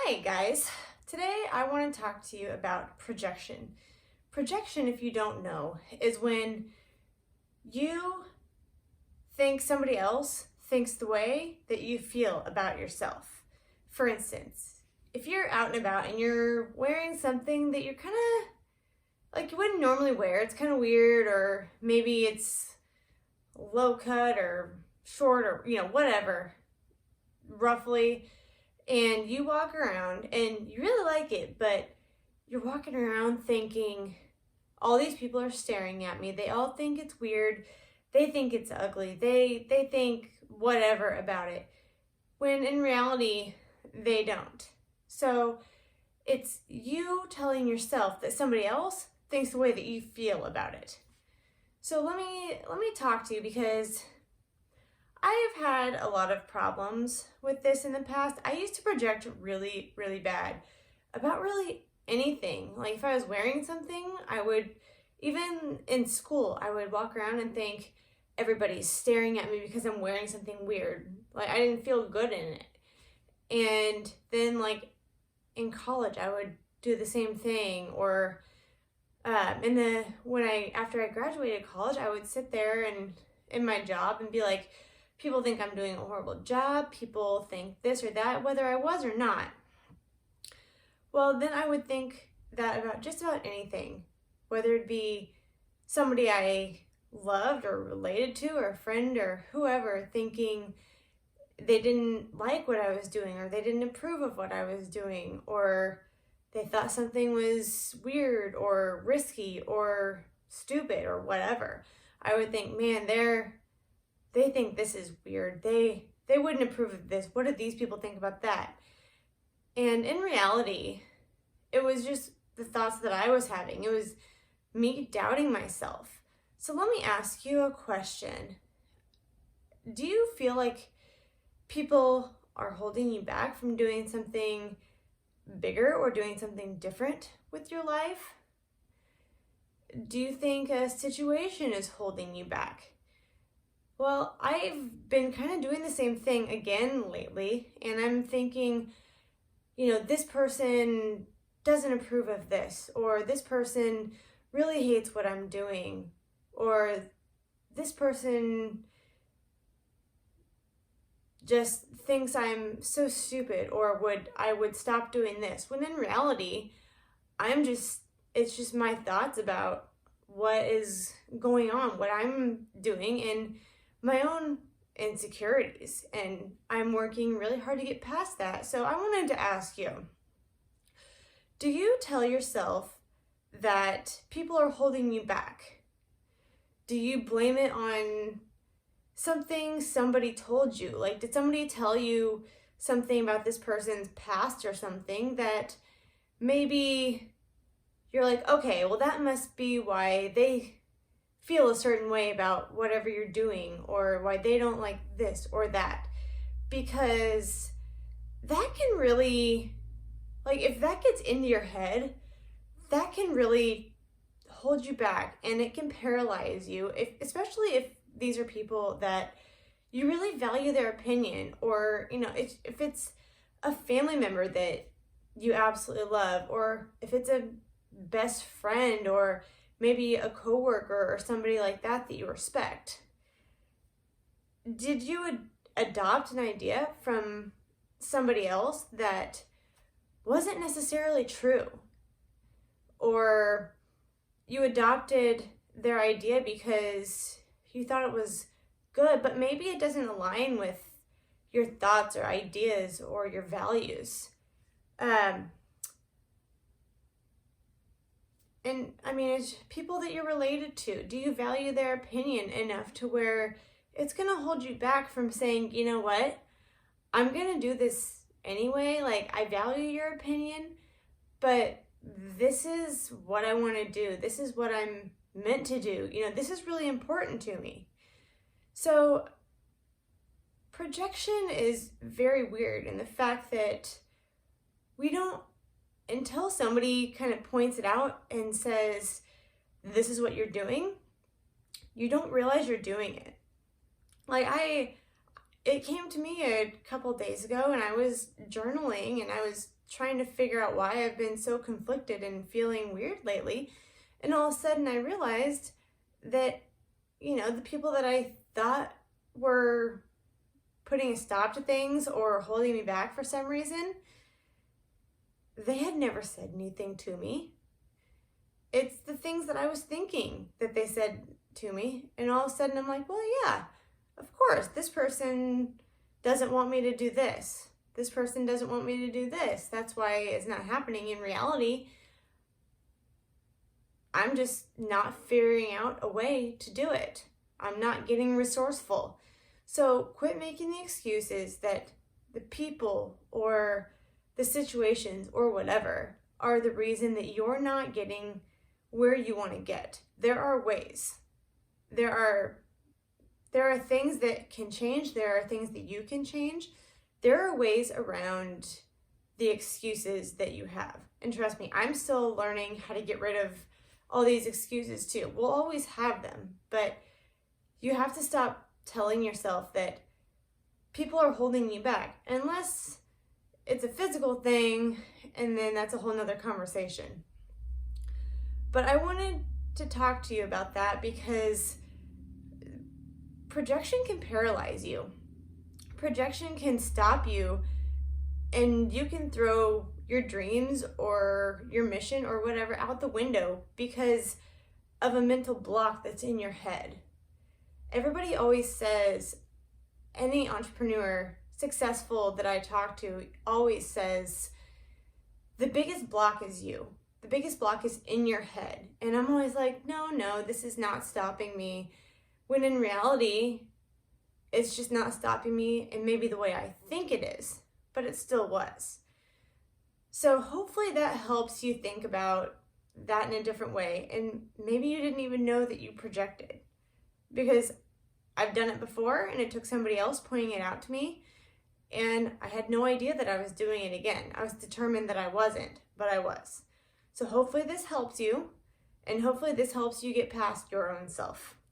Hi guys, today I want to talk to you about projection. Projection, if you don't know, is when you think somebody else thinks the way that you feel about yourself. For instance, if you're out and about and you're wearing something that you're kind of like you wouldn't normally wear, it's kind of weird, or maybe it's low cut or short or whatever, roughly, and you walk around and you really like it, but you're walking around thinking, all these people are staring at me. They all think it's weird. They think it's ugly. They think whatever about it. When in reality, they don't. So it's you telling yourself that somebody else thinks the way that you feel about it. So let me talk to you, because I have had a lot of problems with this in the past. I used to project really, really bad about really anything. Like if I was wearing something, even in school, I would walk around and think everybody's staring at me because I'm wearing something weird. Like I didn't feel good in it. And then like in college, I would do the same thing. Or after I graduated college, I would sit there and in my job and be like, people think I'm doing a horrible job. People think this or that, whether I was or not. Well, then I would think that about just about anything, whether it be somebody I loved or related to, or a friend or whoever, thinking they didn't like what I was doing, or they didn't approve of what I was doing, or they thought something was weird or risky or stupid or whatever. I would think, man, they think this is weird. They wouldn't approve of this. What did these people think about that? And in reality, it was just the thoughts that I was having. It was me doubting myself. So let me ask you a question. Do you feel like people are holding you back from doing something bigger or doing something different with your life? Do you think a situation is holding you back? Well, I've been kind of doing the same thing again lately, and I'm thinking, this person doesn't approve of this, or this person really hates what I'm doing, or this person just thinks I'm so stupid, or I would stop doing this, when in reality, it's just my thoughts about what is going on, what I'm doing, and my own insecurities, and I'm working really hard to get past that. So I wanted to ask you, do you tell yourself that people are holding you back? Do you blame it on something somebody told you? Like, did somebody tell you something about this person's past or something that maybe you're like, okay, well, that must be why they feel a certain way about whatever you're doing, or why they don't like this or that? Because that can really, like, if that gets into your head, that can really hold you back, and it can paralyze you, especially if these are people that you really value their opinion, or if it's a family member that you absolutely love, or if it's a best friend, or maybe a coworker or somebody like that you respect. Did you adopt an idea from somebody else that wasn't necessarily true? Or you adopted their idea because you thought it was good, but maybe it doesn't align with your thoughts or ideas or your values. And I mean, it's people that you're related to. Do you value their opinion enough to where it's going to hold you back from saying, you know what, I'm going to do this anyway. Like, I value your opinion, but this is what I want to do. This is what I'm meant to do. This is really important to me. So projection is very weird in the fact that we don't, until somebody kind of points it out and says, this is what you're doing, you don't realize you're doing it. Like it came to me a couple days ago, and I was journaling and I was trying to figure out why I've been so conflicted and feeling weird lately. And all of a sudden I realized that, the people that I thought were putting a stop to things or holding me back for some reason, they had never said anything to me. It's the things that I was thinking that they said to me. And all of a sudden I'm like, well, yeah, of course, this person doesn't want me to do this. This person doesn't want me to do this. That's why it's not happening. In reality, I'm just not figuring out a way to do it. I'm not getting resourceful. So quit making the excuses that the people or the situations or whatever are the reason that you're not getting where you want to get. There are ways. There are things that can change. There are things that you can change. There are ways around the excuses that you have. And trust me, I'm still learning how to get rid of all these excuses too. We'll always have them, but you have to stop telling yourself that people are holding you back, unless it's a physical thing, and then that's a whole nother conversation. But I wanted to talk to you about that because projection can paralyze you. Projection can stop you, and you can throw your dreams or your mission or whatever out the window because of a mental block that's in your head. Everybody always says, any entrepreneur successful that I talk to always says, the biggest block is you. The biggest block is in your head. And I'm always like, no, this is not stopping me. When in reality, it's just not stopping me in maybe the way I think it is, but it still was. So hopefully that helps you think about that in a different way. And maybe you didn't even know that you projected, because I've done it before and it took somebody else pointing it out to me. And I had no idea that I was doing it again. I was determined that I wasn't, but I was. So hopefully this helps you, and hopefully this helps you get past your own self.